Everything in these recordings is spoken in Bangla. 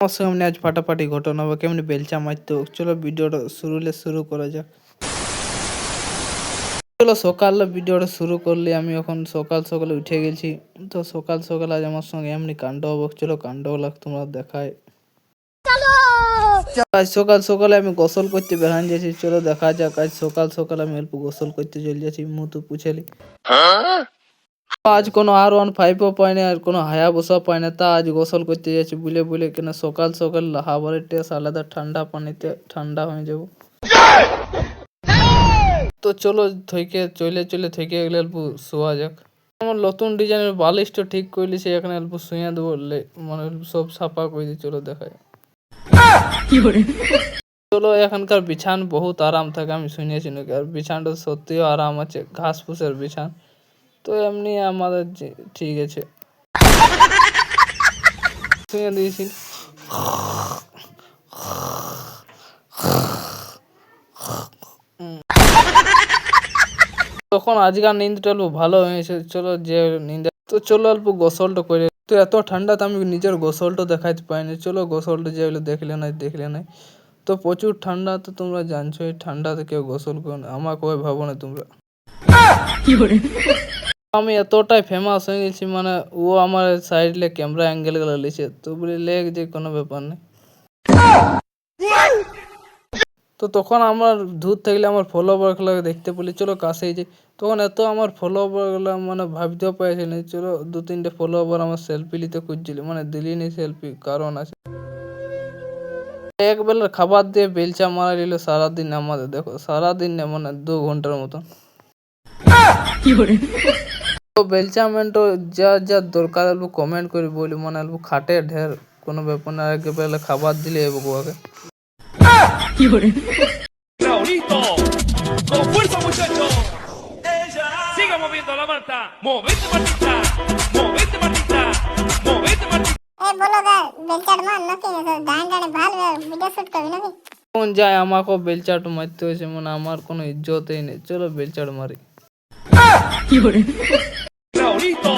আমার সামনে আজ ফাটাফাটি ঘটনা বা কেমনি বেলচা মারতে হোক। চলো ভিডিওটা শুরু করা যাক। চলো সকালে ভিডিওটা শুরু করলে আমি এখন সকালে উঠে গেছি। তো সকালে আজ আমার সঙ্গে এমনি কাণ্ড হবে। চলো কাণ্ডগুলো তোমরা দেখায়। আজ সকালে আমি গোসল করতে বেরান যাচ্ছি। চলো দেখা যাক। আজ সকালে আমি অল্প গোসল করতে চলে যাচ্ছি। মুখ তো পুছেলি আজ কোনো R15 পাই না, আর কোনো হায়াবুসা পাই না, তা আজ গোসল করতে যাচ্ছি বুলে কেন সকাল হাওয়ারের টেস্ট আলাদা, ঠান্ডা পানিতে ঠান্ডা হয়ে যাব। তো চলো থেকে গেলে অল্প শোয়া যাক। আমার নতুন ডিজাইনের বালিশটা ঠিক করলি, সে এখানে অল্প শুয়ে দেবো, মানে সব সাফা করে দিই। চলো দেখায়। চলো এখানকার বিছান বহুত আরাম থাকে, আমি শুনেছি নাকি, আর বিছানটা সত্যিও আরাম আছে, ঘাস ফুসের বিছান। তো এমনি আমাদের ঠিক আছে, শুয়ে দিয়েছি। তখন আজকাল নিন্দটা অল্প ভালো হয়েছে। চলো যে নিন্দা, তো চলো অল্প গোসলটা করে। তো এত ঠান্ডাতে আমি নিজের গোসলটা দেখাইতে পাইনি। চলো গোসলটা যে দেখলে নাই। তো প্রচুর ঠান্ডা, তো তোমরা জানছো এই ঠান্ডাতে কেউ গোসল করো না, আমার কবে ভাবো না তোমরা। আমি এতটাই ফেমাস হয়ে গেছি, মানে ও আমার সাইডে ক্যামেরা অ্যাঙ্গেল গুলো লিছে, তো বলি লেগ যে কোনো ব্যাপার নেই। তো তখন আমার দূর থাকলে আমার ফলোয়ারগুলোকে দেখতে পেলি। চলো কাছেই যে তখন এত আমার ফলোয়ারগুলো মানে ভাবতেও পারছি না। চলো 2-3টে ফলোয়ার আমার সেলফি নিতে খুঁজছিল, মানে দিলিনি সেলফি, কারণ আছে এক বেলার খাবার দিয়ে বেলচা মারা দিল সারাদিন আমাদের। দেখো সারাদিন না, মানে 2 ঘন্টার মতন। তো বেলচা মেন্টো যা দরকার অল্প কমেন্ট করে বলি, মানে অল্প খাটে ঢের, কোনো ব্যাপার না। এক বেলা খাবার দিলে এবুকে Raulito, con fuerza muchachos. Siga moviendo la manta. Movete Martita. Movete Martita. Movete Martita. বলো দা বেলচার মান নাকি গান ভালো ভিডিও শুট করবি নাকি? কোন যায় আমাকেও বেলচাট মারতে হয়েছে, মানে আমার কোনো ইজ্জতই নেই। চলো বেলচাট মারি। Raulito,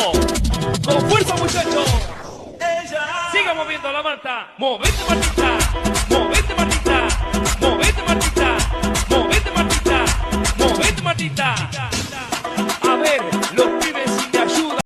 con fuerza muchachos. Siga moviendo la manta. Movete Martita.